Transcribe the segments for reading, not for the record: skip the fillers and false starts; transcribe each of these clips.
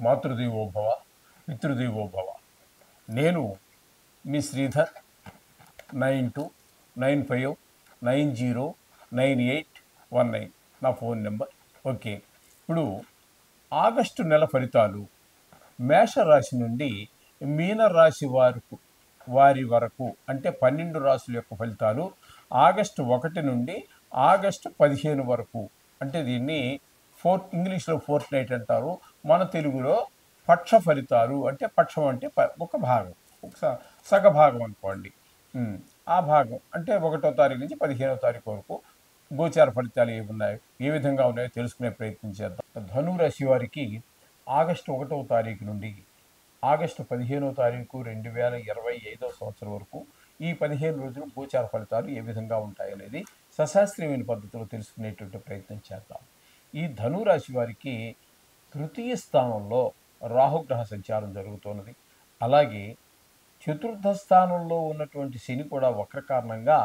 మాతృదేవోభవ పితృదేవోభవ. నేను మీ శ్రీధర్ 9295909819 నా phone number. Okay, ఇప్పుడు ఆగస్టు నెల ఫలితాలు మేషరాశి నుండి మీనరాశి వారి వరకు, అంటే 12 రాశుల యొక్క ఫలితాలు ఆగస్టు 1 నుండి ఆగస్టు 15 వరకు. అంటే దీన్ని ఇంగ్లీష్లో ఫోర్త్ నైట్ అంటారు, మన తెలుగులో పక్ష ఫలితాలు. అంటే పక్షం అంటే ఒక భాగం, ఒక సగభాగం అనుకోండి. ఆ భాగం అంటే 1వ తారీఖు నుంచి 15వ తారీఖు వరకు గోచార ఫలితాలు ఏ విధంగా ఉన్నాయో తెలుసుకునే ప్రయత్నం చేద్దాం. ధనురాశి వారికి ఆగస్టు 1వ తారీఖు నుండి ఆగస్టు 15వ తారీఖు 2025వ సంవత్సరం వరకు ఈ 15 రోజులు గోచార ఫలితాలు ఏ విధంగా ఉంటాయనేది సశాస్త్రీయమైన పద్ధతిలో తెలుసుకునేటువంటి ప్రయత్నం చేద్దాం. ఈ ధనురాశి వారికి తృతీయ స్థానంలో రాహుగ్రహ సంచారం జరుగుతున్నది. అలాగే చతుర్థ స్థానంలో ఉన్నటువంటి శని కూడా వక్ర కారణంగా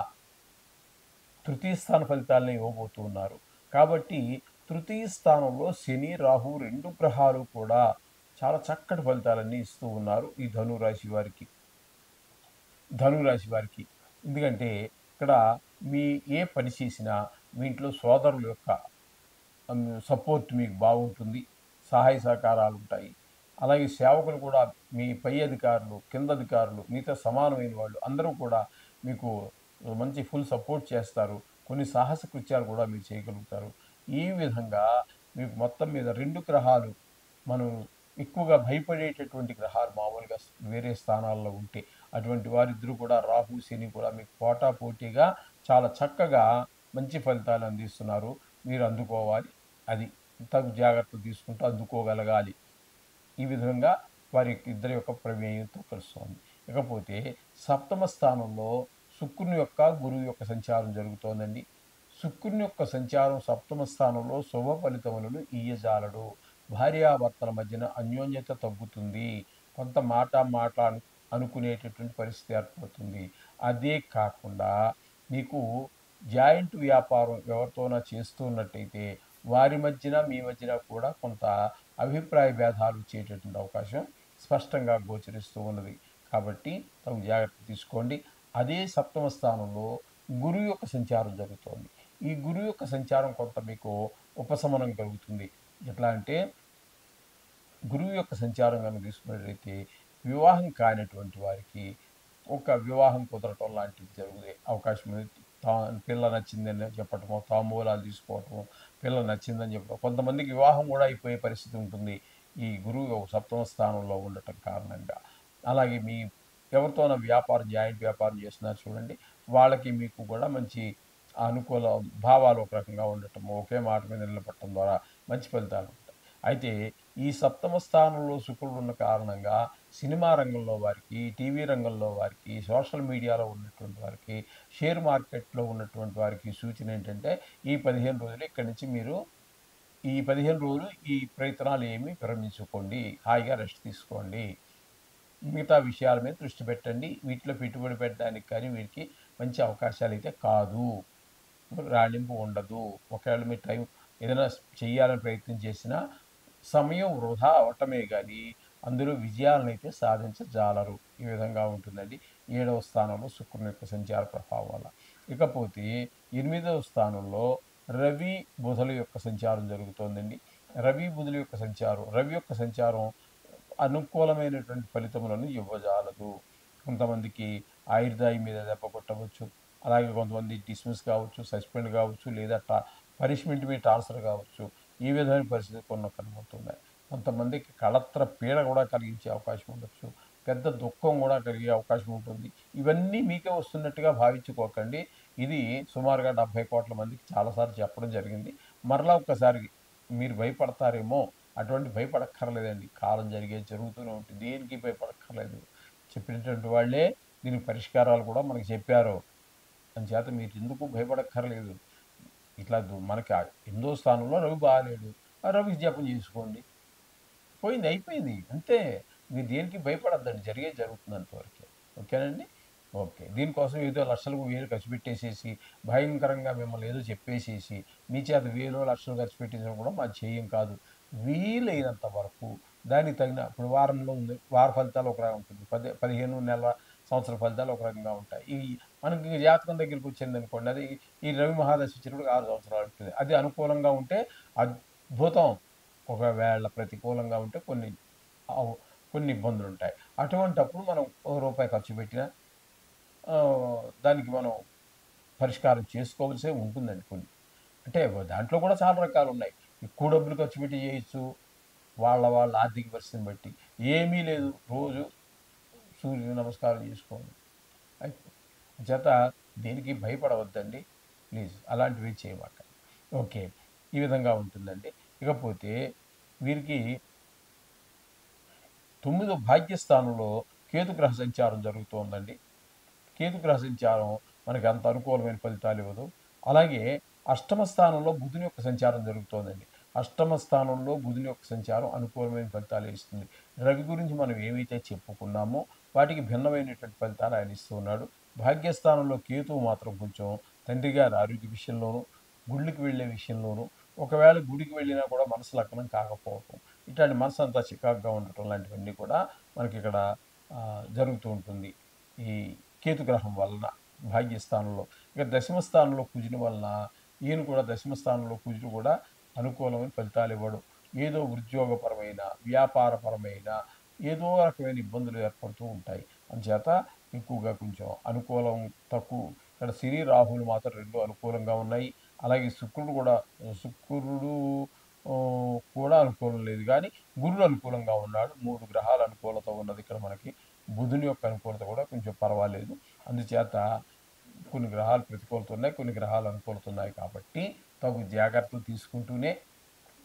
తృతీయ స్థాన ఫలితాలను ఇవ్వబోతూ ఉన్నారు. కాబట్టి తృతీయ స్థానంలో శని రాహు 2 గ్రహాలు కూడా చాలా చక్కటి ఫలితాలన్నీ ఇస్తూ ఉన్నారు ఈ ధనురాశి వారికి. ఎందుకంటే ఇక్కడ మీ ఏ పని చేసినా మీ ఇంట్లో సోదరుల యొక్క సపోర్ట్ మీకు బాగుంటుంది, సహాయ సహకారాలు ఉంటాయి. అలాగే సేవకులు కూడా, మీ పై అధికారులు, కింద అధికారులు, మీతో సమానమైన వాళ్ళు అందరూ కూడా మీకు మంచి ఫుల్ సపోర్ట్ చేస్తారు. కొన్ని సాహస కృత్యాలు కూడా మీరు చేయగలుగుతారు. ఈ విధంగా మీకు మొత్తం మీద 2 గ్రహాలు, మనం ఎక్కువగా భయపడేటటువంటి గ్రహాలు మామూలుగా వేరే స్థానాల్లో ఉంటే, అటువంటి వారిద్దరూ కూడా రాహు శని కూడా మీకు పోటాపోటీగా చాలా చక్కగా మంచి ఫలితాలు అందిస్తున్నారు. మీరు అందుకోవాలి, అది తగు జాగ్రత్తలు తీసుకుంటూ అందుకోగలగాలి. ఈ విధంగా వారి ఇద్దరి యొక్క ప్రమేయంతో కలుస్తోంది. ఇకపోతే సప్తమ స్థానంలో శుక్రుని యొక్క గురువు యొక్క సంచారం జరుగుతోందండి. శుక్రుని యొక్క సంచారం సప్తమ స్థానంలో శుభ ఫలితములను ఇయ్యజాలడు. భార్యాభర్తల మధ్యన అన్యోన్యత తగ్గుతుంది. కొంత మాట అనుకునేటటువంటి పరిస్థితి ఏర్పడుతుంది. అదే కాకుండా మీకు జాయింట్ వ్యాపారం ఎవరితోనా చేస్తున్నట్టయితే వారి మధ్యన మీ మధ్యన కూడా కొంత అభిప్రాయ భేదాలు వచ్చేటటువంటి అవకాశం స్పష్టంగా గోచరిస్తూ ఉన్నది. కాబట్టి తగు జాగ్రత్త తీసుకోండి. అదే సప్తమ స్థానంలో గురువు యొక్క సంచారం జరుగుతోంది. ఈ గురువు యొక్క సంచారం కొంత మీకు ఉపశమనం కలుగుతుంది. ఎట్లా అంటే, గురువు యొక్క సంచారం కనుక తీసుకున్నట్లయితే వివాహం కానిటువంటి వారికి ఒక వివాహం కుదరటం లాంటిది జరిగే అవకాశం ఉంది. పిల్ల నచ్చిందని చెప్పటము, తాంబూలాలు తీసుకోవటము, పిల్ల నచ్చిందని చెప్పడం, కొంతమందికి వివాహం కూడా అయిపోయే పరిస్థితి ఉంటుంది ఈ గురువు సప్తమ స్థానంలో ఉండటం కారణంగా. అలాగే మీ ఎవరితోనో జాయింట్ వ్యాపారం చేస్తున్నారు చూడండి, వాళ్ళకి మీకు కూడా మంచి అనుకూల భావాలు ఒక రకంగా ఉండటము, ఒకే మాట మీద నిలబడటం ద్వారా మంచి ఫలితాలు ఉంటాయి. అయితే ఈ సప్తమ స్థానంలో శుక్రుడు ఉన్న కారణంగా సినిమా రంగంలో వారికి, టీవీ రంగంలో వారికి, సోషల్ మీడియాలో ఉన్నటువంటి వారికి, షేర్ మార్కెట్లో ఉన్నటువంటి వారికి సూచన ఏంటంటే, ఈ 15 రోజులు ఇక్కడి నుంచి మీరు ఈ 15 రోజులు ఈ ప్రయత్నాలు ఏమి విరమించుకోండి, హాయిగా రెస్ట్ తీసుకోండి, మిగతా విషయాల మీద దృష్టి పెట్టండి. వీటిలో పెట్టుబడి పెట్టడానికి కానీ వీరికి మంచి అవకాశాలు అయితే కాదు, రాణింపు ఉండదు. ఒకవేళ మీ టైం ఏదైనా చేయాలని ప్రయత్నం చేసినా సమయం వృధా అవటమే కానీ అందులో విజయాలను అయితే సాధించజాలరు. ఈ విధంగా ఉంటుందండి 7వ స్థానంలో శుక్రుని యొక్క సంచార ప్రభావం వల్ల. ఇకపోతే 8వ స్థానంలో రవి బుధుల యొక్క సంచారం జరుగుతోందండి. రవి యొక్క సంచారం అనుకూలమైనటువంటి ఫలితములను ఇవ్వజాలదు. కొంతమందికి ఆయుర్దాయం మీద దెబ్బ కొట్టవచ్చు, అలాగే కొంతమంది డిస్మిస్ కావచ్చు, సస్పెండ్ కావచ్చు, లేదా పనిష్మెంట్ మీద ట్రాన్స్ఫర్ కావచ్చు. ఈ విధమైన పరిస్థితి కనబడుతున్నాయి. కొంతమందికి కళత్ర పీడ కూడా కలిగించే అవకాశం ఉండొచ్చు, పెద్ద దుఃఖం కూడా కలిగే అవకాశం ఉంటుంది. ఇవన్నీ మీకే వస్తున్నట్టుగా భావించుకోకండి. ఇది సుమారుగా 70 కోట్ల మందికి చాలాసార్లు చెప్పడం జరిగింది. మరలా ఒక్కసారి మీరు భయపడతారేమో, అటువంటి భయపడక్కర్లేదండి. కాలం జరుగుతూనే ఉంటుంది, దేనికి భయపడక్కర్లేదు. చెప్పినటువంటి వాళ్ళే దీనికి పరిష్కారాలు కూడా మనకి చెప్పారు. అందుచేత మీరు ఎందుకు భయపడక్కర్లేదు. ఇట్లా మనకి 8వ స్థానంలో రవి బాగాలేడు, ఆ రవికి జపం చేసుకోండి, పోయింది, అయిపోయింది, అంతే. మీరు దేనికి భయపడద్దండి, జరుగుతుంది అంతవరకే. ఓకేనండి. ఓకే, దీనికోసం ఏదో లక్షలకు వేలు ఖర్చు పెట్టేసేసి భయంకరంగా మిమ్మల్ని ఏదో చెప్పేసేసి మీ చేత వేలు లక్షలు ఖర్చు పెట్టించడం కూడా మా చేయం కాదు. వీలైనంత వరకు దానికి తగిన ఇప్పుడు వారంలో ఉంది, వార ఫలితాలు ఒక రకంగా ఉంటుంది, 15 నెలల సంవత్సర ఫలితాలు ఒక రకంగా ఉంటాయి. మనకి జాతకం దగ్గరికి వచ్చిందనుకోండి, అది ఈ రవి మహాదశ వచ్చినప్పుడు 6 సంవత్సరాలు ఉంటుంది. అది అనుకూలంగా ఉంటే అద్భుతం. ఒకవేళ ప్రతికూలంగా ఉంటే అవ్ కొన్ని ఇబ్బందులుంటాయి. అటువంటప్పుడు మనం ఒక రూపాయి ఖర్చు పెట్టినా దానికి మనం పరిష్కారం చేసుకోవాల్సే ఉంటుందండి కొన్ని. అంటే దాంట్లో కూడా చాలా రకాలున్నాయి. ఎక్కువ డబ్బులు ఖర్చు పెట్టి చేయొచ్చు. వాళ్ళ ఆర్థిక పరిస్థితిని బట్టి. ఏమీ లేదు. రోజు సూర్య నమస్కారం చేసుకోండి. అయిపోతుంది. చేత దేనికి భయపడవద్దండి. ప్లీజ్ అలాంటివి చేయమాకండి. ఓకే. ఈ విధంగా ఉంటుందండి. ఇకపోతే వీరికి 9వ భాగ్యస్థానంలో కేతుగ్రహ సంచారం జరుగుతోందండి. కేతుగ్రహ సంచారం మనకి అంత అనుకూలమైన ఫలితాలు ఇవ్వదు. అలాగే అష్టమ స్థానంలో బుధుని యొక్క సంచారం జరుగుతోందండి. అష్టమ స్థానంలో బుధుని యొక్క సంచారం అనుకూలమైన ఫలితాలు ఇస్తుంది. రవి గురించి మనం ఏవైతే చెప్పుకున్నామో వాటికి భిన్నమైనటువంటి ఫలితాలు ఆయన ఇస్తూ ఉన్నాడు. భాగ్యస్థానంలో కేతువు మాత్రం కొంచెం తండ్రి గారి ఆరోగ్య విషయంలోనూ, గుళ్ళకి వెళ్ళే విషయంలోనూ, ఒకవేళ గుడికి వెళ్ళినా కూడా మనసు లగ్నం కాకపోవటం, ఇట్లాంటి మనసు అంతా చికాకుగా ఉండటం లాంటివన్నీ కూడా మనకిక్కడ జరుగుతూ ఉంటుంది. ఈ కేతుగ్రహం వలన భాగ్యస్థానంలో. ఇక దశమ స్థానంలో కుజుని వలన ఈయన కూడా దశమ స్థానంలో కుజుడు కూడా అనుకూలమైన ఫలితాలు ఇవ్వడు. ఏదో ఉద్యోగపరమైన, వ్యాపారపరమైన ఏదో రకమైన ఇబ్బందులు ఏర్పడుతూ ఉంటాయి. అందుచేత ఎక్కువగా కొంచెం అనుకూలం తక్కువ. ఇక్కడ శని, రాహువులు మాత్రం 2 అనుకూలంగా ఉన్నాయి. అలాగే శుక్రుడు కూడా అనుకూలం లేదు గానీ, గురుడు అనుకూలంగా ఉన్నాడు. 3 గ్రహాల అనుకూలత ఉన్నది ఇక్కడ మనకి. బుధుని యొక్క అనుకూలత కూడా కొంచెం పర్వాలేదు. అందుచేత కొన్ని గ్రహాలు ప్రతికూలత ఉన్నాయి, కొన్ని గ్రహాలు అనుకూలత ఉన్నాయి కాబట్టి తగు జాగ్రత్తలు తీసుకుంటూనే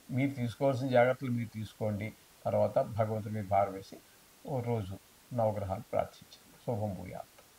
మీరు తీసుకోవాల్సిన జాగ్రత్తలు మీరు తీసుకోండి. తర్వాత భగవంతుడి మీద భారం వేసి ఓ రోజు నవగ్రహాలు ప్రార్థించండి. శుభం భూయాత్.